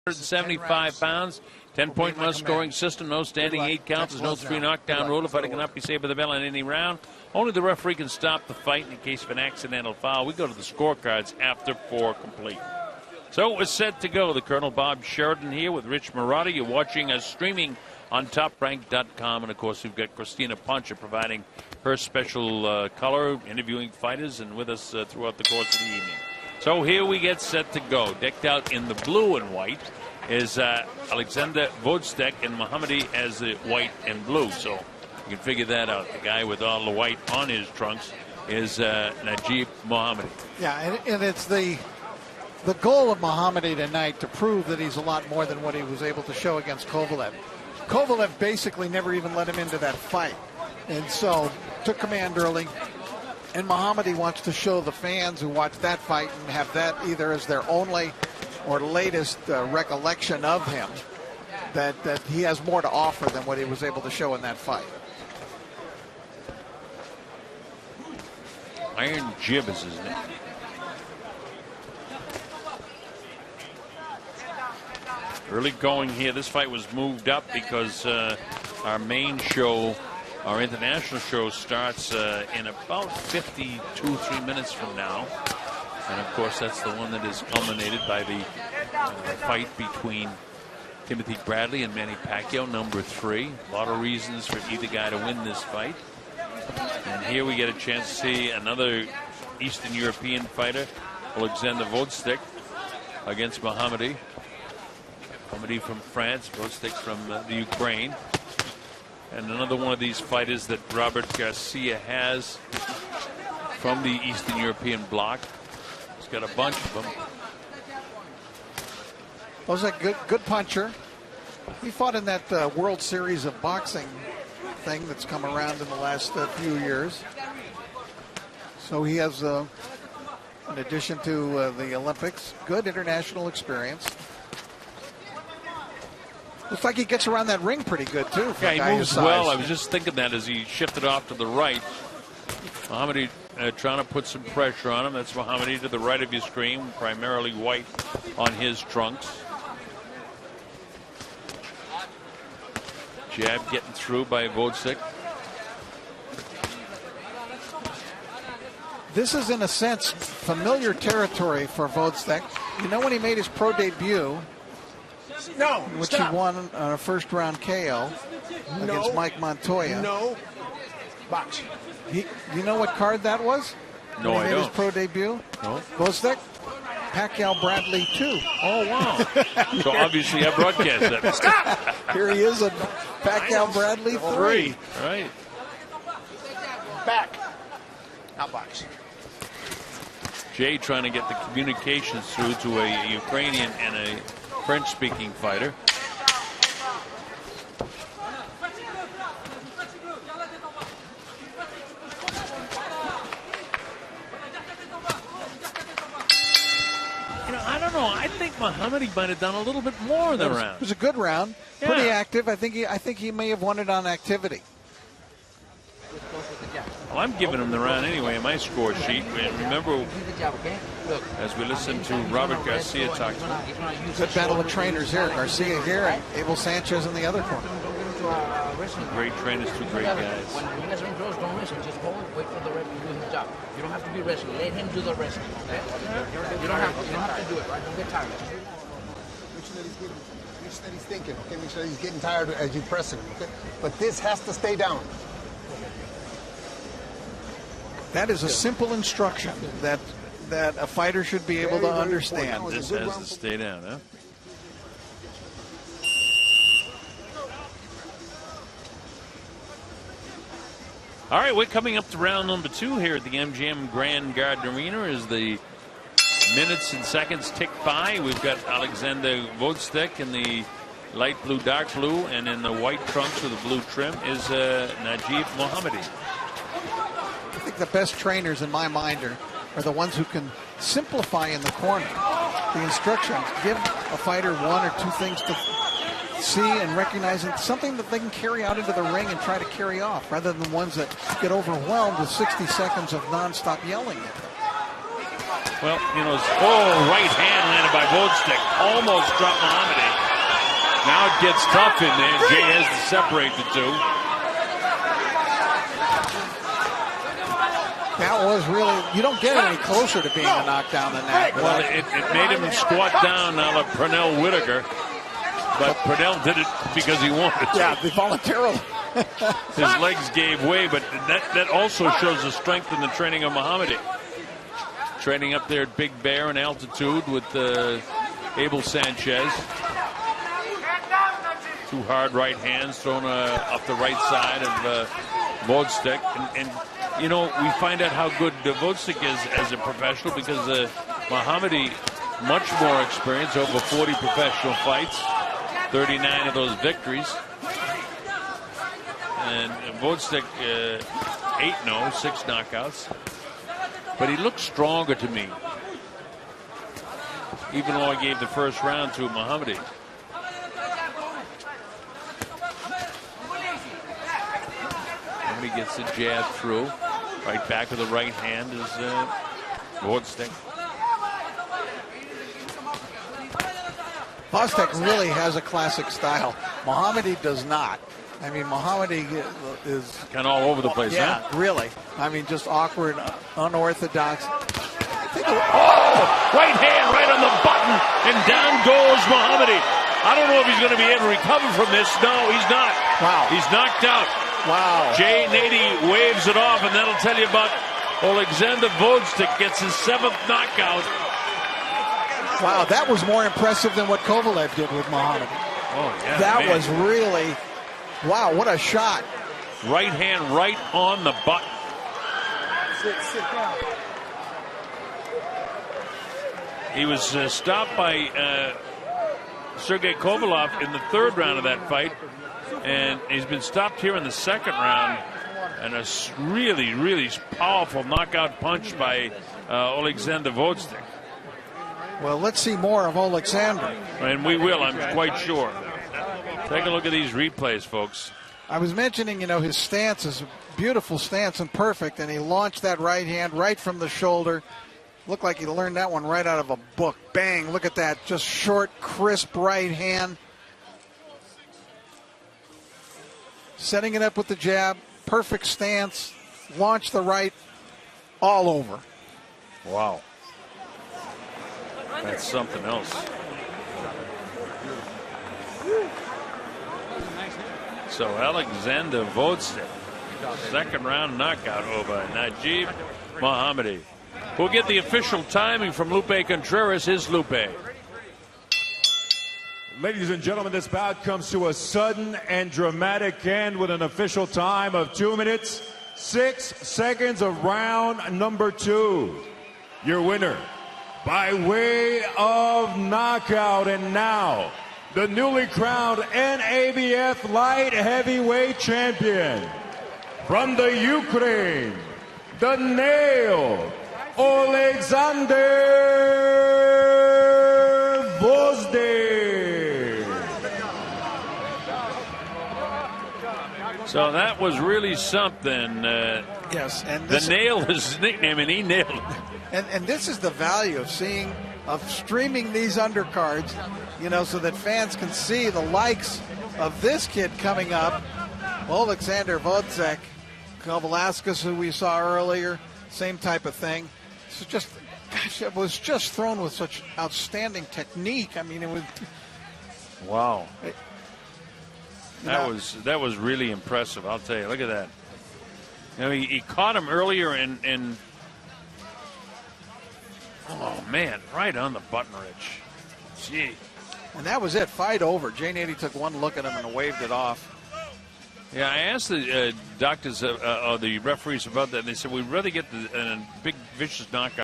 175 pounds, 10-point must scoring system, no standing 8 counts, there's no 3 knockdown rule. The fighter cannot be saved by the bell in any round. Only the referee can stop the fight in case of an accidental foul. We go to the scorecards after 4 complete. So it was set to go. The Colonel Bob Sheridan here with Rich Marotta. You're watching us streaming on TopRank.com. And, of course, we've got Christina Poncha providing her special color, interviewing fighters, and with us throughout the course of the evening. So here we get set to go. Decked out in the blue and white is Alexander Gvozdik, and Mохаммеди as the white and blue. So you can figure that out. The guy with all the white on his trunks is Najib Mохаммеди. Yeah, and it's the goal of Mохаммеди tonight to prove that he's a lot more than what he was able to show against Kovalev. Kovalev basically never even let him into that fight, and so took command early. And Mохаммеди wants to show the fans who watch that fight and have that either as their only or latest recollection of him, that he has more to offer than what he was able to show in that fight. Iron Jib is his name. Early going here. This fight was moved up because our main show, our international show, starts in about 3 minutes from now. And, of course, that's the one that is culminated by the fight between Timothy Bradley and Manny Pacquiao, number 3. A lot of reasons for either guy to win this fight. And here we get a chance to see another Eastern European fighter, Alexander Gvozdik, against Mохаммеди. Mохаммеди from France, Gvozdik from the Ukraine. And another one of these fighters that Robert Garcia has from the Eastern European bloc. He's got a bunch of them. Was a good puncher. He fought in that World Series of Boxing thing that's come around in the last few years. So he has, in addition to the Olympics, good international experience. Looks like he gets around that ring pretty good, too. For yeah, he moves well. I was just thinking that as he shifted off to the right. Mохаммеди trying to put some pressure on him. That's Mохаммеди to the right of your screen, primarily white on his trunks. Jab getting through by Gvozdik. This is, in a sense, familiar territory for Gvozdik. You know, when he made his pro debut, which he won on a first-round KO against Mike Montoya. No. Box. You know what card that was? No, I don't. He made his pro debut? No. Gvozdik, Pacquiao Bradley 2. Oh, wow. So obviously I broadcast that. Stop! Here he is at Pacquiao Bradley 3. Right. Back. Now box. Jay trying to get the communications through to a Ukrainian and a French-speaking fighter. I don't know. I think Mохammedi might have done a little bit more in the round. It was a good round. Yeah. Pretty active. I think he may have won it on activity. Well, I'm giving him the round anyway in my score sheet. And remember, as we listen to Robert Garcia talk to him. Good battle of trainers here. Garcia here and Abel Sanchez in the other corner. Two great trainers, two great guys. When he gets ring close, don't listen. Just hold, wait for the ref to do his job. You don't have to be wrestling. Let him do the wrestling. Okay? You don't have to do it, right? Don't get tired. Make sure that he's thinking. Okay, make sure that he's getting tired as you press him. Okay? But this has to stay down. That is a simple instruction that a fighter should be able to understand. This has to stay down, huh? All right, we're coming up to round number 2 here at the MGM Grand Garden Arena as the minutes and seconds tick by. We've got Alexander Gvozdik in the light blue, dark blue, and in the white trunks with the blue trim is Najib Mохаммеди. I think the best trainers in my mind are the ones who can simplify in the corner. The instructions give a fighter 1 or 2 things to see and recognize, and something that they can carry out into the ring and try to carry off, rather than ones that get overwhelmed with 60 seconds of nonstop yelling at them. Well, you know, right hand landed by Gvozdik. Almost dropped Mохаммеди. Now it gets tough in there. Jay has to separate the two. That was really, you don't get any closer to being a knockdown than that. Well, it made him squat down a la Pernell Whitaker. But Pernell did it because he wanted to. Yeah, voluntarily. His legs gave way, but that also shows the strength in the training of Mохаммеди. Training up there at Big Bear in altitude with Abel Sanchez. Two hard right hands thrown up the right side of Gvozdik. And, you know, we find out how good Gvozdik is as a professional because Mохаммеди, much more experience, over 40 professional fights, 39 of those victories. And Gvozdik 8-0, 6 knockouts. But he looks stronger to me, even though I gave the first round to Mохаммеди. Mохhamedi gets the jab through. Right back with the right hand is Gvozdik. Gvozdik really has a classic style. Mохhamмеди does not. I mean, Mохhamмеди is kind of all over the place, yeah, huh? Really. I mean, just awkward, unorthodox. Right hand right on the button, and down goes Mохhamмеди. I don't know if he's going to be able to recover from this. No, he's not. Wow. He's knocked out. Wow. Jay Nady waves it off, and that'll tell you about Alexander Gvozdik gets his 7th knockout. Wow, that was more impressive than what Kovalev did with Mохhammedi. Oh, yeah. That man. was really, wow, what a shot. Right hand right on the button. Sit down. He was stopped by Sergey Kovalev in the 3rd round of that fight. And he's been stopped here in the 2nd round. And a really, really powerful knockout punch by Alexander Gvozdik. Well, let's see more of Alexander. And we will, I'm quite sure. Take a look at these replays, folks. I was mentioning, you know, his stance is a beautiful stance and perfect. And he launched that right hand right from the shoulder. Looked like he learned that one right out of a book. Bang, look at that. Just short, crisp right hand. Setting it up with the jab. Perfect stance. Launch the right. All over. Wow. That's something else. So Alexander Gvozdik, 2nd round knockout over Najib Mохhamмеди. We'll get the official timing from Lupe Contreras. Here's Lupe. Ladies and gentlemen, this bout comes to a sudden and dramatic end with an official time of 2 minutes, 6 seconds of round number 2. Your winner by way of knockout, and now the newly crowned NABF light heavyweight champion from the Ukraine, the Nail, Alexander Gvozdik. So that was really something. Yes, and the Nail is his nickname, and he nailed it. And this is the value of streaming these undercards, you know, so that fans can see the likes of this kid coming up. Alexander Gvozdik, Velasquez, who we saw earlier, same type of thing. So just, gosh, it was just thrown with such outstanding technique. I mean, it was. Wow. That was really impressive. I'll tell you. Look at that. You know, he caught him earlier and oh man, right on the button, Rich. Gee. And that was it. Fight over. Jay Nady took one look at him and waved it off. Yeah, I asked the doctors or the referees about that, and they said we'd rather get the big vicious knockout